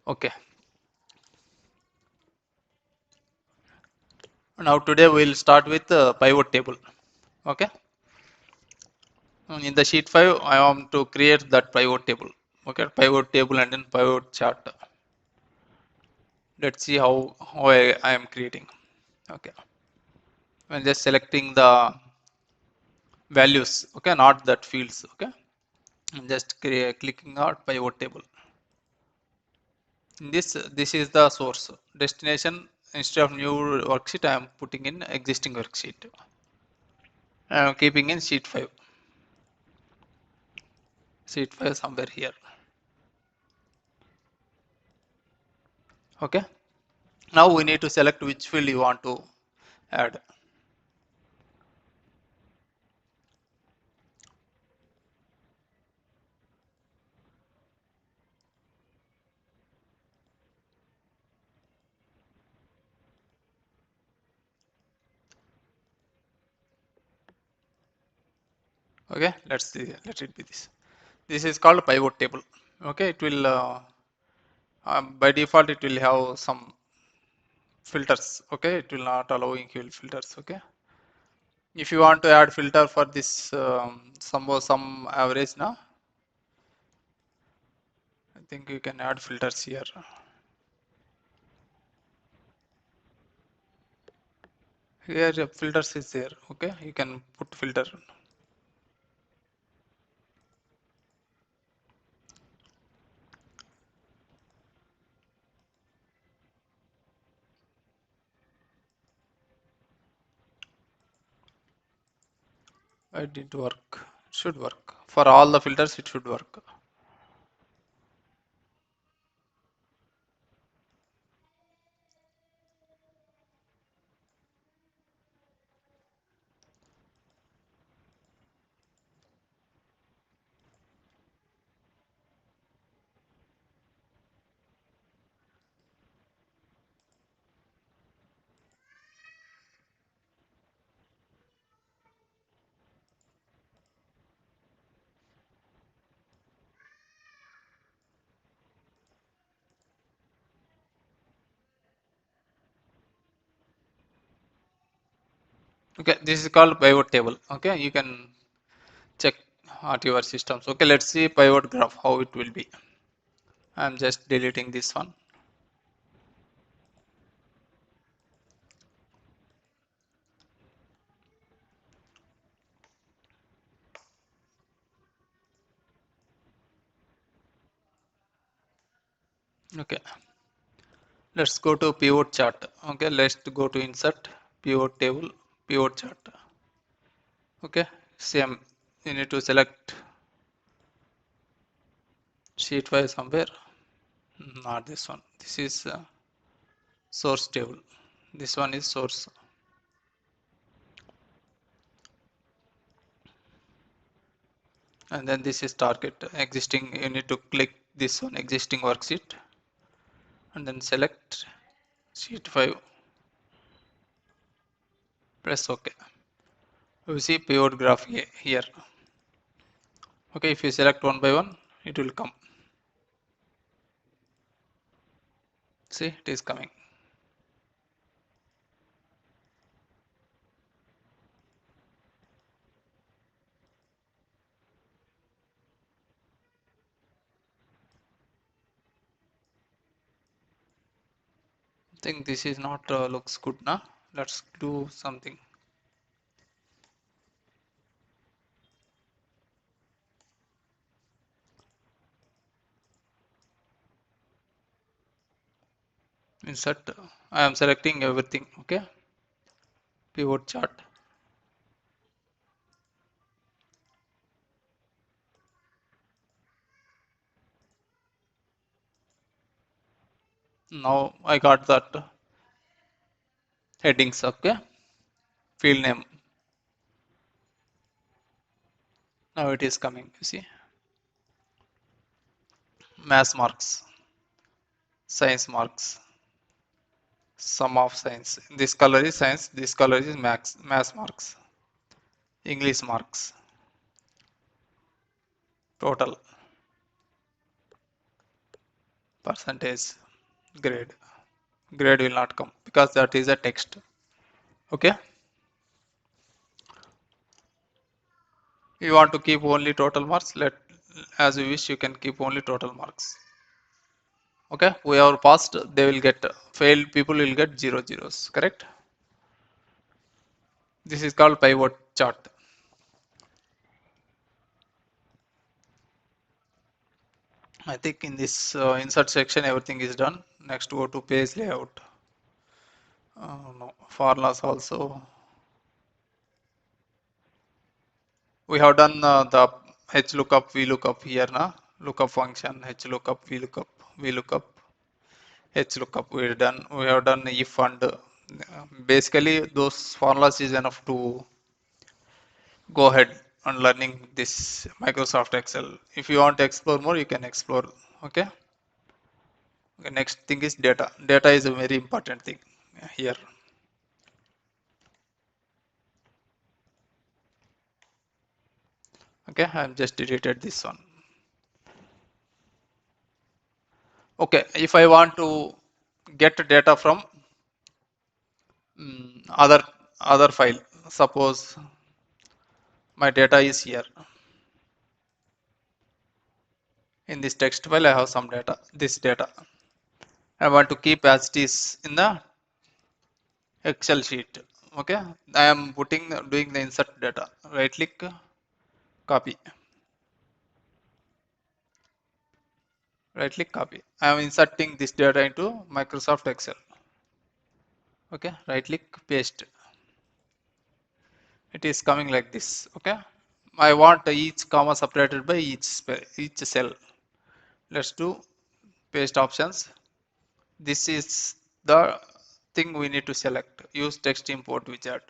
Okay. Now today we'll start with pivot table. Okay. In the sheet 5, I want to create that pivot table. Okay, pivot table and then pivot chart. Let's see how I am creating. Okay. I'm just selecting the values. Okay, not that fields. Okay. I'm just clicking on pivot table. In this is the source. Destination, instead of new worksheet, I am putting in existing worksheet. I am keeping in sheet 5. Sheet 5 somewhere here. Okay. Now we need to select which field you want to add. Okay, let's see. Let it be this. This is called pivot table. Okay, it will by default it will have some filters. Okay, it will not allowing filters. Okay, if you want to add filter for this some average now, I think you can add filters here. Here filters is there. Okay, you can put filter. It didn't work. It should work for all the filters. It should work. Okay, this is called pivot table. Okay, you can check at your systems. Okay, let's see pivot graph how it will be. I'm just deleting this one. Okay, let's go to pivot chart. Okay, let's go to insert pivot table, pivot chart. Okay, same. You need to select sheet 5 somewhere. Not this one. This is source table. This one is source. And then this is target existing. You need to click this one existing worksheet and then select sheet 5. Press OK. You see pivot graph here. Okay, if you select one by one, it will come. See, it is coming. I think this is not looks good now. Let's do something. Insert. I am selecting everything. Okay, pivot chart. Now I got that headings. Okay, field name. Now it is coming. You see, mass marks, science marks, sum of science. This color is science. This color is mass marks. English marks. Total. percentage, grade will not come because that is a text. Okay, you want to keep only total marks, let as you wish, you can keep only total marks. Okay, whoever passed, they will get, failed people will get 0 zeros, correct? This is called pivot chart. I think in this insert section everything is done. Next go to page layout. No, formulas also. We have done the h lookup, v lookup here na. Lookup function, h lookup, v lookup, h lookup. We done. We have done if and basically those formulas is enough to go ahead and learning this Microsoft Excel. If you want to explore more, you can explore. Okay. Okay, next thing is data. Data is a very important thing here. Okay, I am just deleted this one. Okay, if I want to get data from other file, suppose my data is here. In this text file, I have some data. This data I want to keep as it is in the Excel sheet. Okay, I am doing the insert data. Right click, copy. Right click, copy. I am inserting this data into Microsoft Excel. Okay, right click, paste. It is coming like this. Okay, I want each comma separated by each cell. Let's do paste options. This is the thing we need to select. Use text import wizard.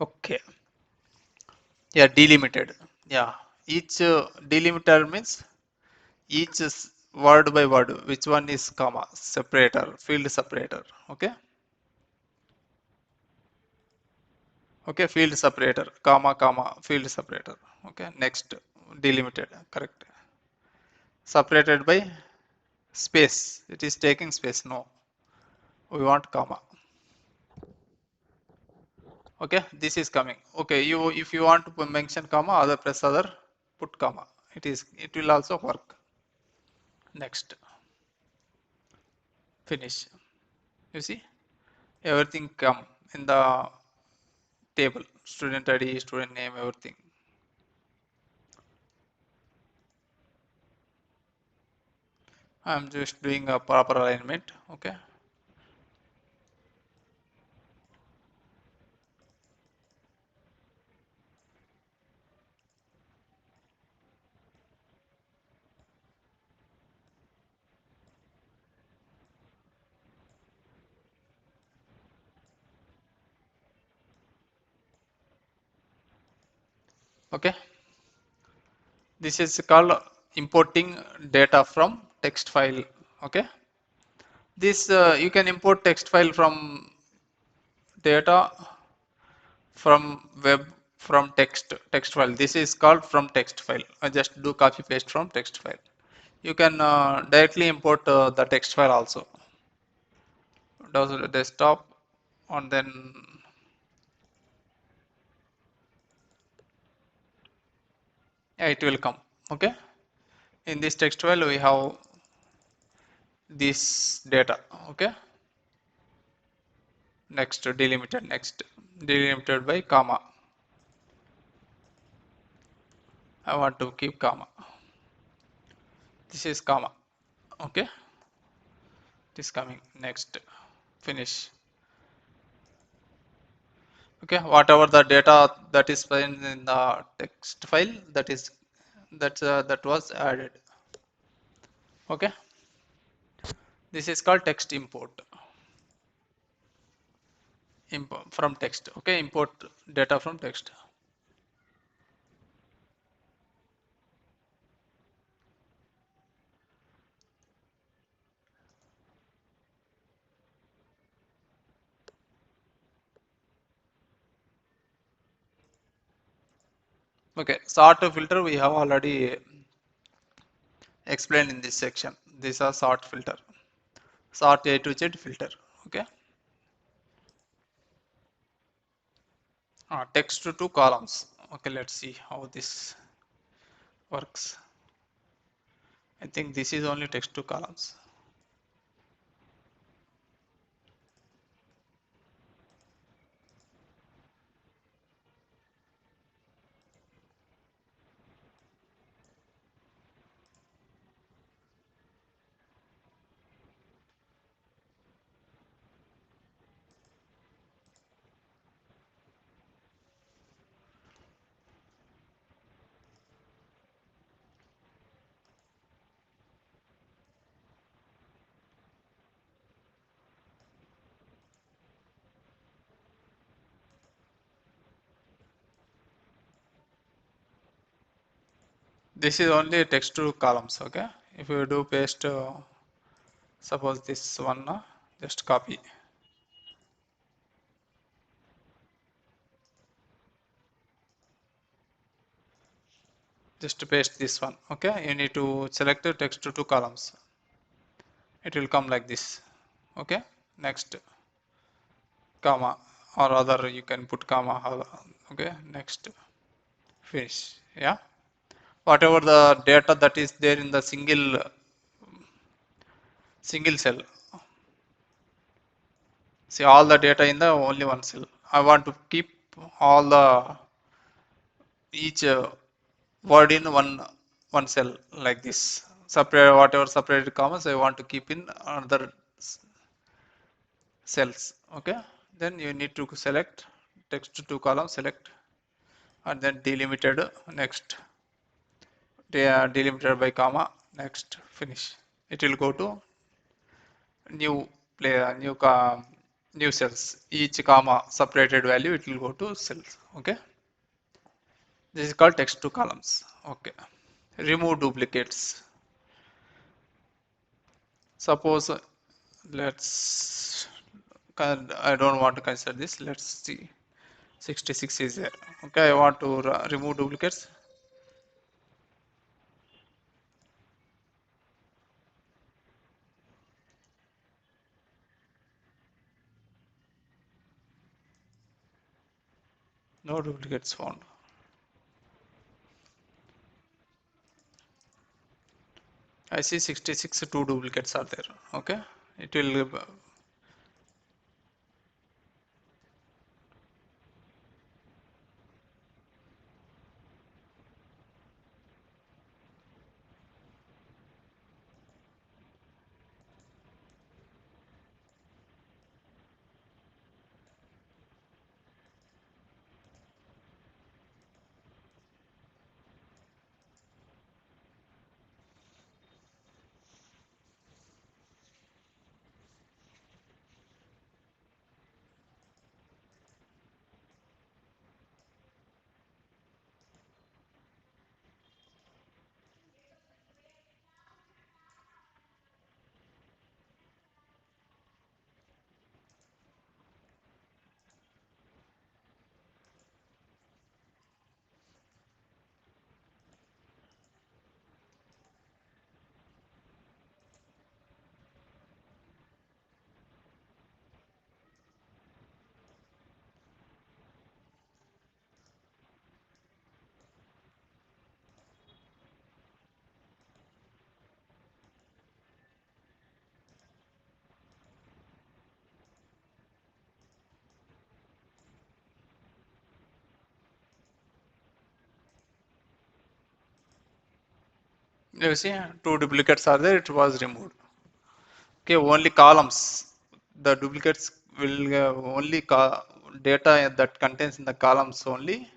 Okay, yeah, delimited. Yeah, each delimiter means each is word by word which one is comma separator, field separator. Okay, okay, field separator, comma comma, field separator. Okay, next, delimited, correct. Separated by space, it is taking space. No, we want comma. Okay, this is coming. Okay, you, if you want to mention comma, other press other, put comma. It will also work. Next, finish. You see, everything come in the table, student ID, student name, everything. I'm just doing a proper alignment. Okay, okay, this is called importing data from text file. Okay, this you can import text file from data from web, from text file. This is called from text file. I just do copy paste from text file. You can directly import the text file also. Does the desktop, and then yeah, it will come. Okay, in this text file we have this data. Okay, next, delimited. Next, delimited by comma. I want to keep comma. This is comma. Okay, this coming. Next, finish. Okay, whatever the data that is present in the text file, that was added. Okay, this is called text import. From text. Okay, import data from text. Okay, sort to filter we have already explained in this section. These are sort filter, sort A to Z filter. Okay. Text to two columns. Okay, let's see how this works. I think this is only text to columns. This is only text to columns. Okay. If you do paste, suppose this one, just copy. Just paste this one. Okay. You need to select the text to two columns. It will come like this. Okay. Next, comma, or other you can put comma. Okay. Next, finish. Yeah. Whatever the data that is there in the single cell, see all the data in the only one cell. I want to keep all the each word in one cell like this. Separate whatever separated commas I want to keep in another cells. Okay. Then you need to select text to column, select, and then delimited. Next, delimited by comma. Next, finish. It will go to new new cells. Each comma separated value, it will go to cells. Okay. This is called text to columns. Okay. Remove duplicates. Suppose, let's, I don't want to consider this. Let's see, 66 is there. Okay. I want to remove duplicates. No duplicates found. I see 66, two duplicates are there. Okay. It will you see two duplicates are there. It was removed. Okay. Only columns. The duplicates will only data that contains in the columns only.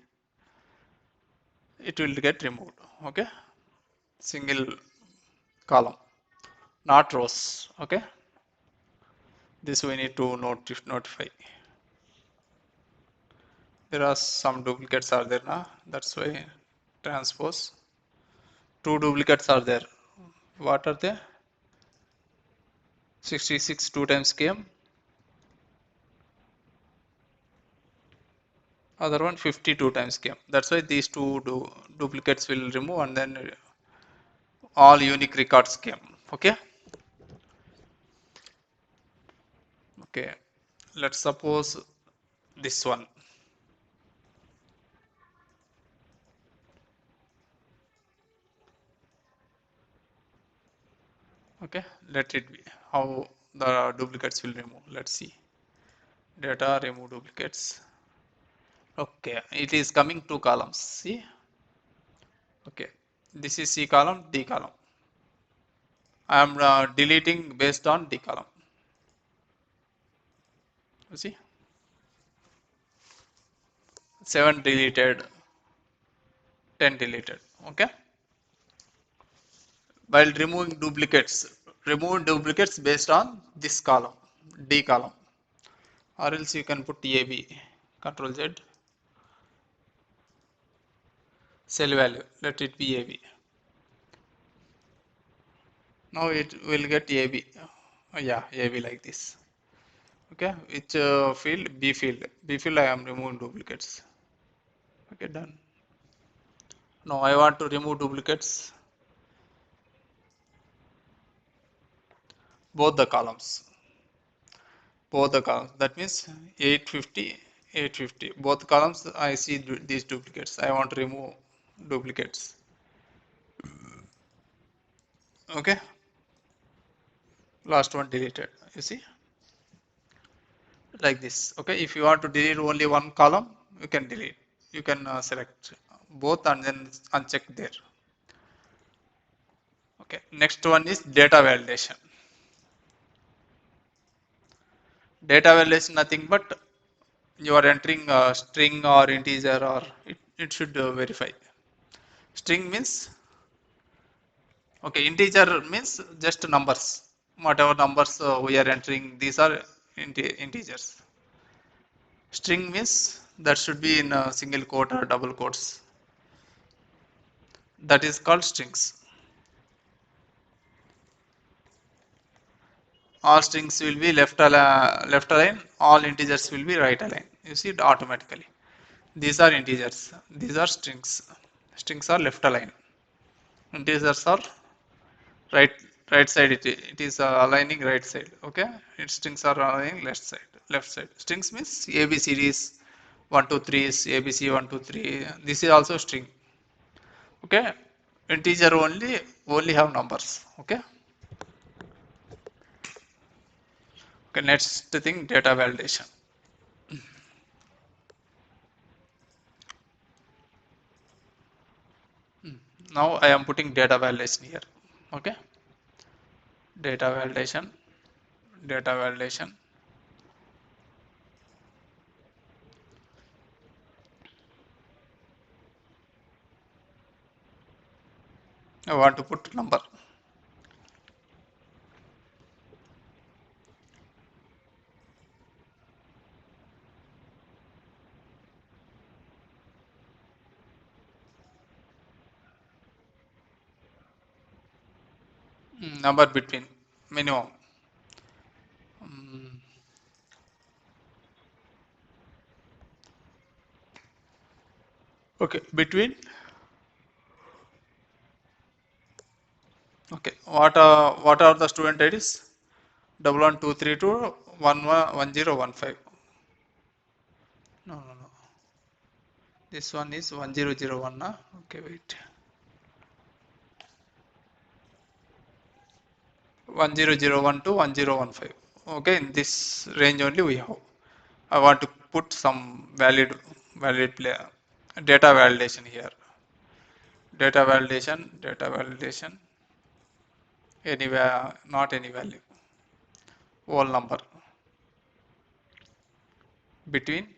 It will get removed. Okay. Single column, not rows. Okay. This we need to notify. There are some duplicates are there now. That's why transpose. Two duplicates are there. What are they? 66 two times came. Other one 52 times came. That's why these two duplicates will remove, and then all unique records came. Okay. Okay, let's suppose this one. Okay, let it be. How the duplicates will remove. Let's see. Data remove duplicates. Okay, it is coming two columns. See. Okay, this is C column, D column. I am deleting based on D column. You see, 7 deleted, 10 deleted. Okay, while remove duplicates based on this column, D column, or else you can put AB, Control Z, cell value. Let it be AB. Now it will get AB. Yeah, AB like this. Okay, which field? B field. B field I am removing duplicates. Okay, done. Now I want to remove duplicates both the columns. Both the columns. That means 850, 850. Both columns I see these duplicates. I want to remove duplicates. Okay, last one deleted. You see, like this. Okay, if you want to delete only one column, you can delete. You can select both and then uncheck there. Okay, next one is data validation. Data validation nothing but you are entering a string or integer or it should verify. String means, okay, integer means just numbers. Whatever numbers we are entering, these are integers. String means that should be in a single quote or double quotes. That is called strings. All strings will be left align, all integers will be right align. You see it automatically. These are integers, these are strings. Strings are left align. Integers are right side, it is aligning right side. Okay, its strings are aligning left side. Strings means ABCDs 1 2 3 is ABC 1 2 3. This is also string. Okay, integer only have numbers. Okay. Okay, next thing, data validation. Now I am putting data validation here. Okay, data validation, data validation. I want to put number. Number between minimum. Mm, okay, between. Okay, what are the student IDs? 11232 111015. No. This one is 1001. Okay, wait. 10012 1015. Okay, in this range only we have. I want to put some valid data validation here. Data validation. Anywhere, not any value. Whole number between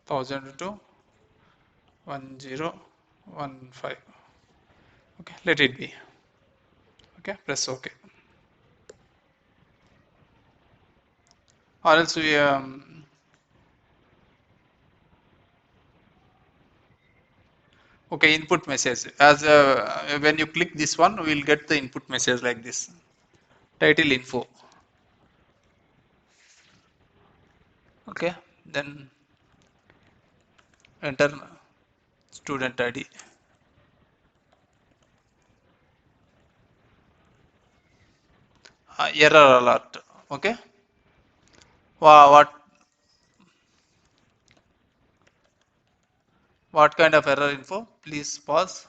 1000 to 1015. Okay, let it be. Okay, press OK. Or else we okay, input message. As when you click this one, we will get the input message like this. Title info. Okay, then enter student ID. Error alert. Okay, what kind of error info? Please pause.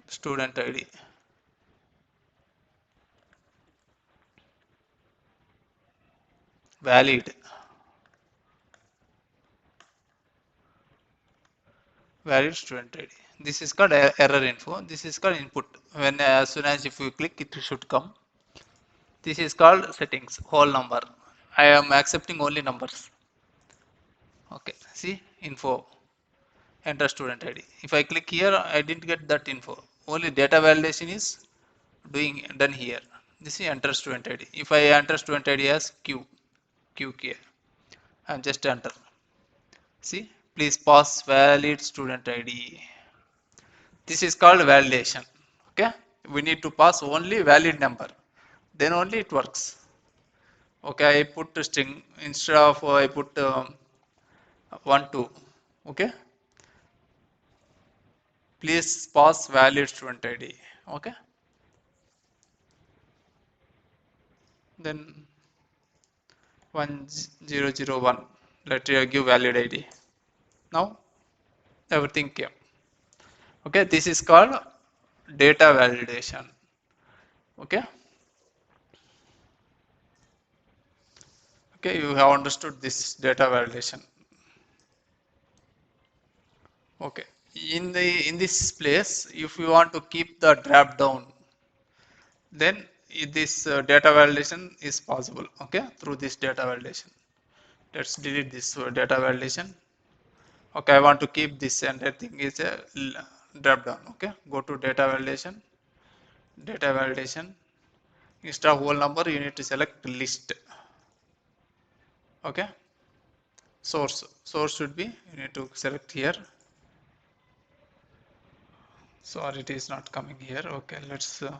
Student ID. Valid. Valid student ID. This is called error info. This is called input. When as soon as if you click, it should come. This is called settings. Whole number. I am accepting only numbers. Okay. See info. Enter student ID. If I click here, I didn't get that info. Only data validation is done here. This is enter student ID. If I enter student ID as Q here, and just enter. See, please pass valid student ID. This is called validation. Okay, we need to pass only valid number, then only it works. Okay, I put a string instead of I put 1 2. Okay, please pass valid student ID. Okay, then 1001. Let you give valid ID. Now everything came. Okay, this is called data validation. Okay, okay, you have understood this data validation. Okay, in this place, if you want to keep the drop down, then this data validation is possible. Okay, through this data validation. Let's delete this data validation. Okay, I want to keep this and I think is a drop down. Okay, go to data validation. Data validation. Instead of whole number, you need to select list. Okay, source should be, you need to select here. Sorry, it is not coming here. Okay, let's okay,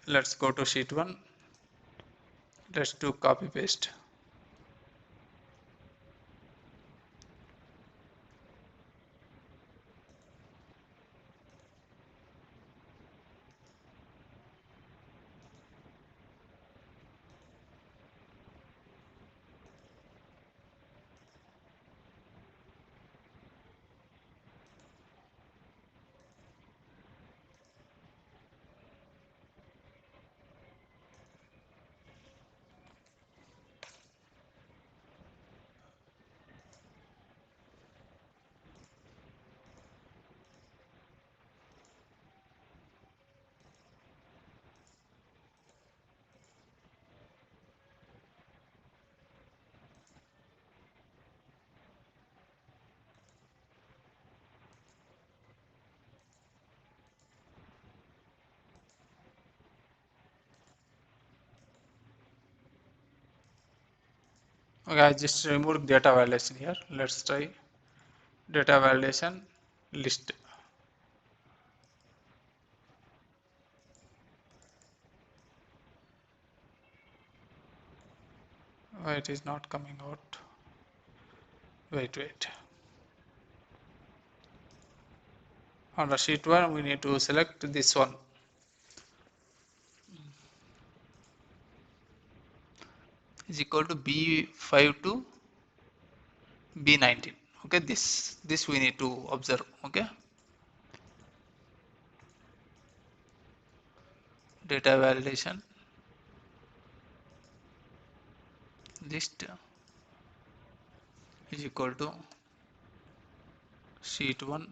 let's go to sheet 1. Let's do copy paste. Okay, I just removed data validation here. Let's try data validation list. Why it is not coming out? Wait. On the sheet 1, we need to select this one. Is equal to B5 to B19. Okay, this we need to observe. Okay, data validation list is equal to sheet 1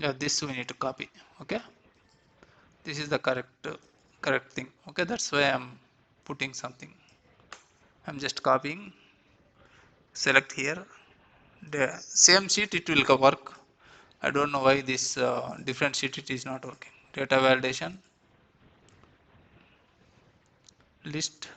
Yeah, this we need to copy. Okay, this is the correct thing. Okay, that's why I'm putting something. I'm just copying. Select here. The same sheet it will work. I don't know why this different sheet it is not working. Data validation list.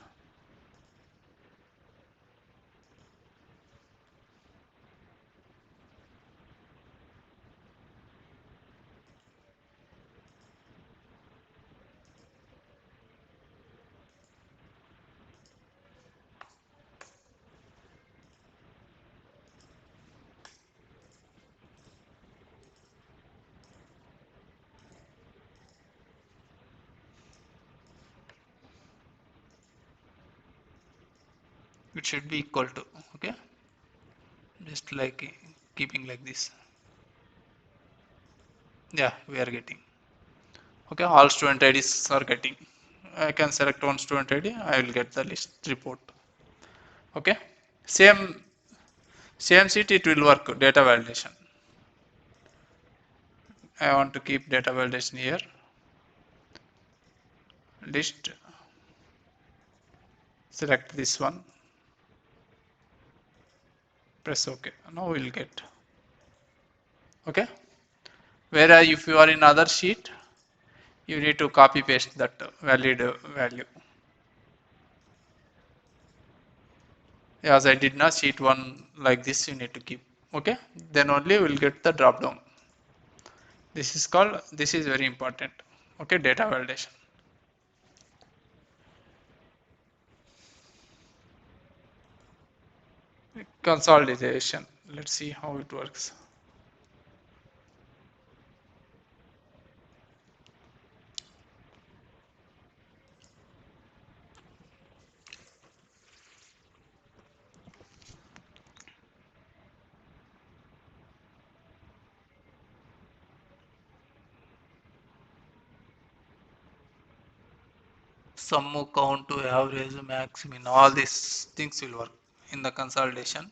It should be equal to. Okay, just like keeping like this. Yeah, we are getting. Okay, all student IDs are getting. I can select one student ID. I will get the list report. Okay, same sheet it will work. Data validation. I want to keep data validation here. List. Select this one. Press OK. Now we'll get. Okay. Whereas if you are in other sheet, you need to copy paste that valid value. As I did not sheet one like this, you need to keep. Okay. Then only we'll get the drop down. This is called. This is very important. Okay. Data validation. Consolidation. Let's see how it works. Sum count to average max min, all these things will work in the consolidation.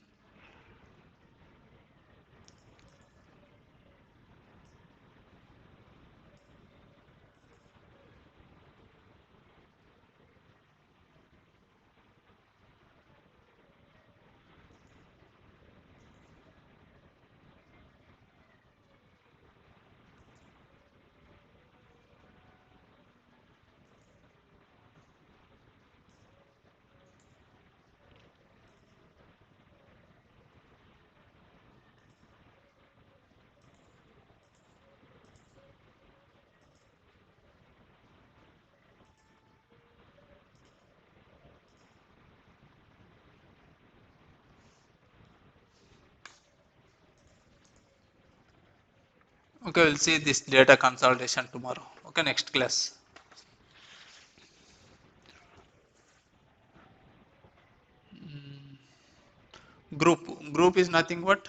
Okay, we'll see this data consolidation tomorrow. Okay, next class. Group is nothing but,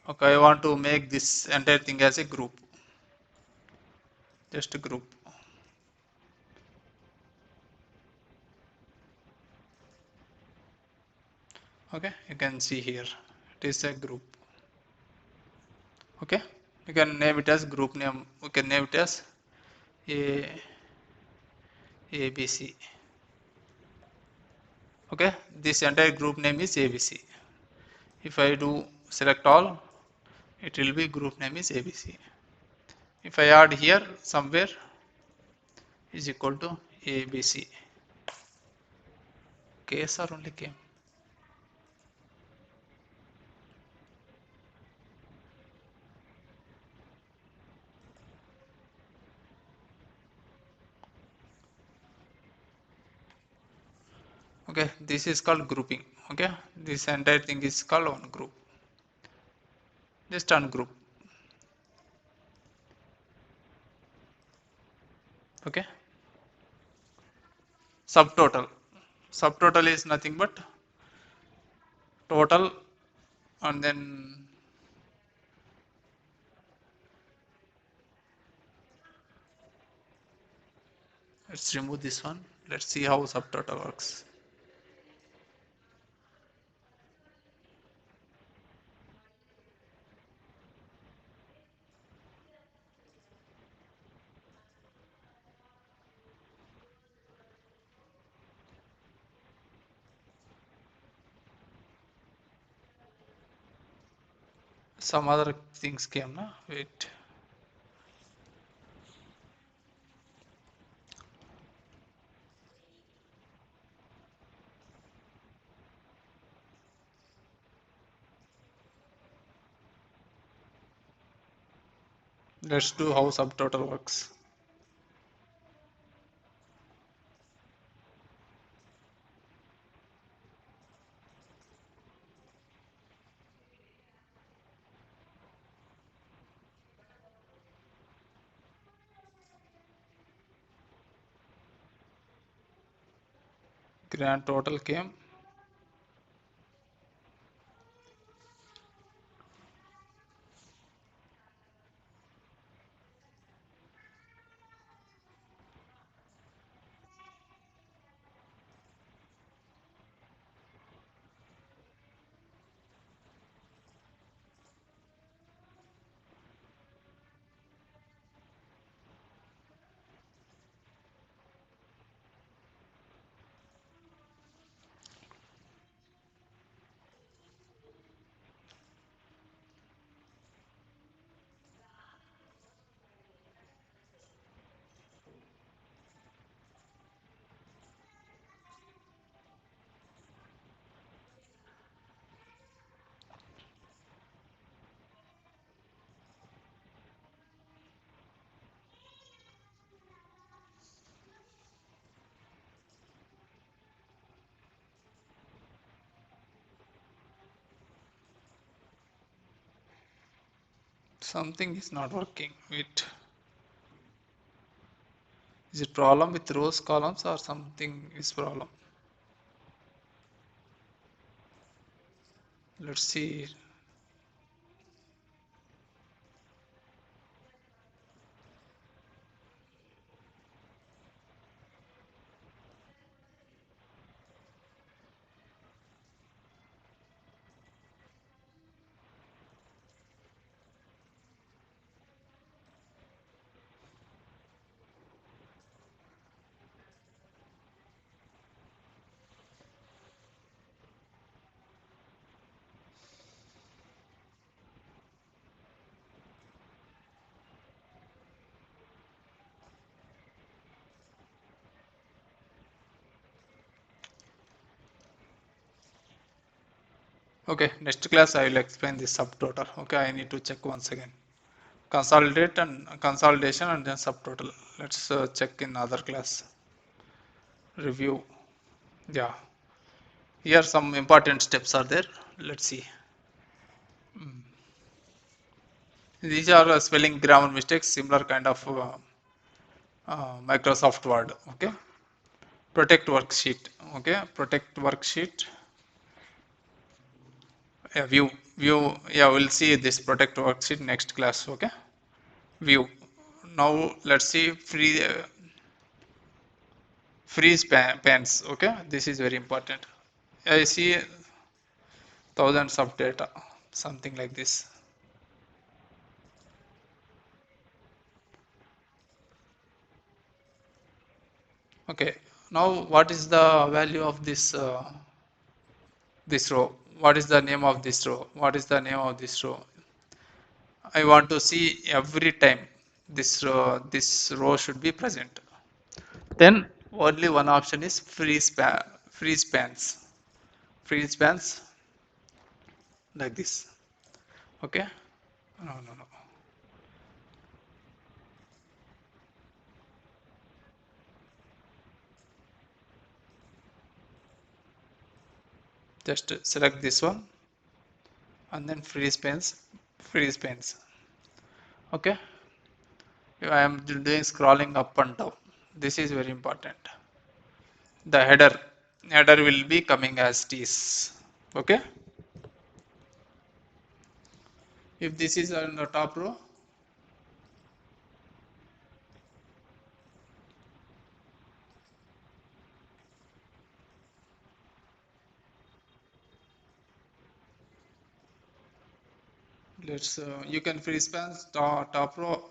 okay, I want to make this entire thing as a group. Just a group. Okay, you can see here. It is a group. Okay, you can name it as group name. We can name it as A ABC. Okay, this entire group name is ABC. If I do select all, it will be group name is ABC. If I add here somewhere is equal to ABC. Case or only came. Okay, this is called grouping. Okay, this entire thing is called one group. Just ungroup. Okay, subtotal. Subtotal is nothing but total, and then let's remove this one. Let's see how subtotal works. some other things came na. Wait. Let's do how subtotal works. Grand total came. Something is not working. Wait. Is it problem with rows columns or something is problem? Let's see. Okay, next class I will explain this subtotal. Okay, I need to check once again. Consolidate and consolidation and then subtotal. Let's check in other class. Review. Yeah, here some important steps are there. Let's see. These are spelling grammar mistakes, similar kind of Microsoft Word. Okay, protect worksheet. Okay, protect worksheet. View. Yeah, we'll see this protect worksheet next class. Okay, view. Now let's see freeze pans. Okay, this is very important. I see thousands of data, something like this. Okay, now what is the value of this row? What is the name of this row? What is the name of this row? I want to see every time this row should be present. Then only one option is freeze pans. Freeze pans like this. Okay? No, no, no. Just select this one and then freeze pans. Okay? I am doing scrolling up and down. This is very important. The header will be coming as this. Okay? If this is on the top row, let's you can freeze pans top row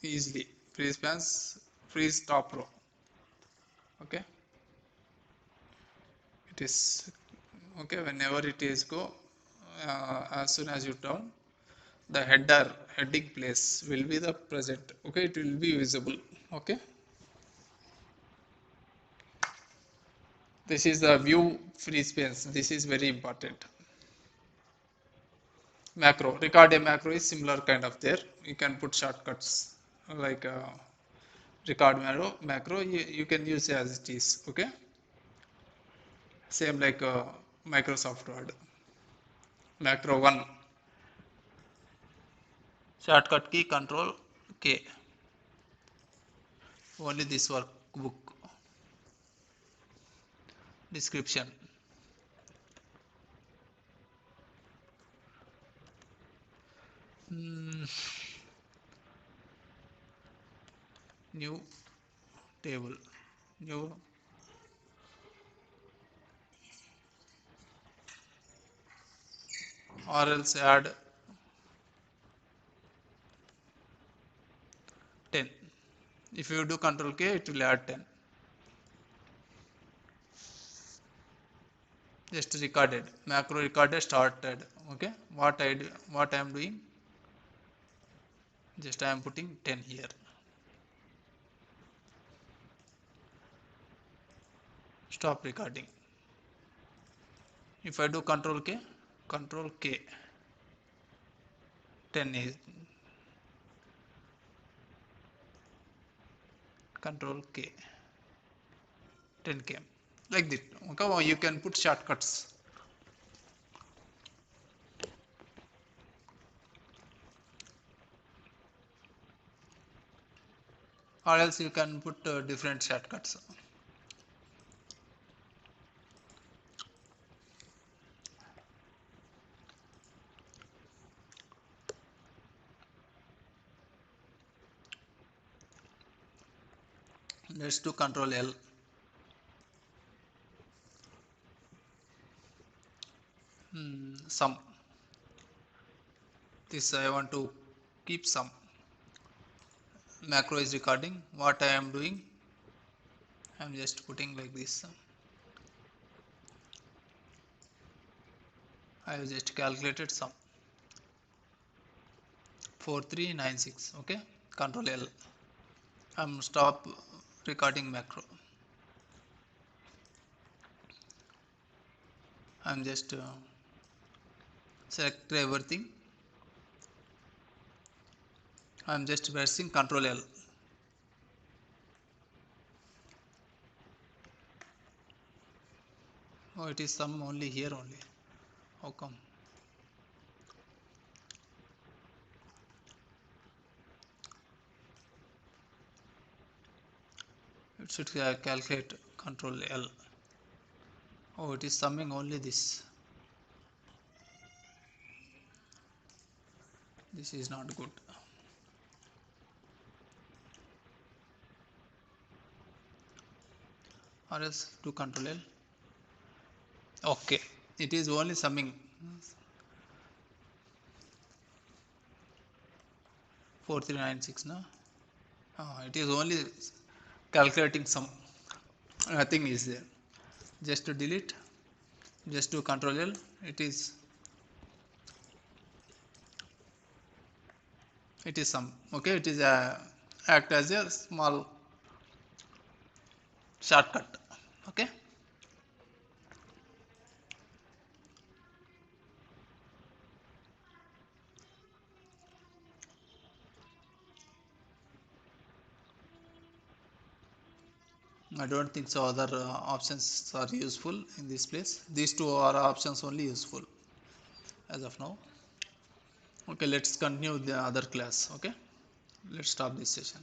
easily. Freeze pans, freeze top row. Okay? It is okay whenever it is go as soon as you turn the heading place will be the present. Okay, it will be visible. Okay, this is the view free space. This is very important. Macro, record a macro is similar kind of there. You can put shortcuts like record macro you can use as it is. Okay, same like Microsoft Word. Macro 1, shortcut key control K. Only this workbook. Description. New table, new or else add 10. If you do control K, it will add 10. Just recorded, macro recorded started. Okay, what I am doing, just I am putting 10 here. Stop recording. If I do control K, 10 is control K, 10 came like this. Okay, well, you can put shortcuts. Or else you can put different shortcuts. Let's do control L. Sum. This I want to keep sum. Macro is recording. What I am doing, I am just putting like this. I have just calculated sum 4396. Okay, control L. I'm stop recording macro. I'm just select everything. I'm just pressing control L. Oh, it is sum only here only. How come? It should calculate control L. Oh, it is summing only this. This is not good. Or else do control L. Okay, it is only summing 4396 now. It is only calculating sum. Nothing is there. Just to delete, just do control L. It is sum. Okay, it is act as a small shortcut. Okay. I don't think so other options are useful in this place. These two are options only useful as of now. Okay, let's continue the other class. Okay, let's stop this session.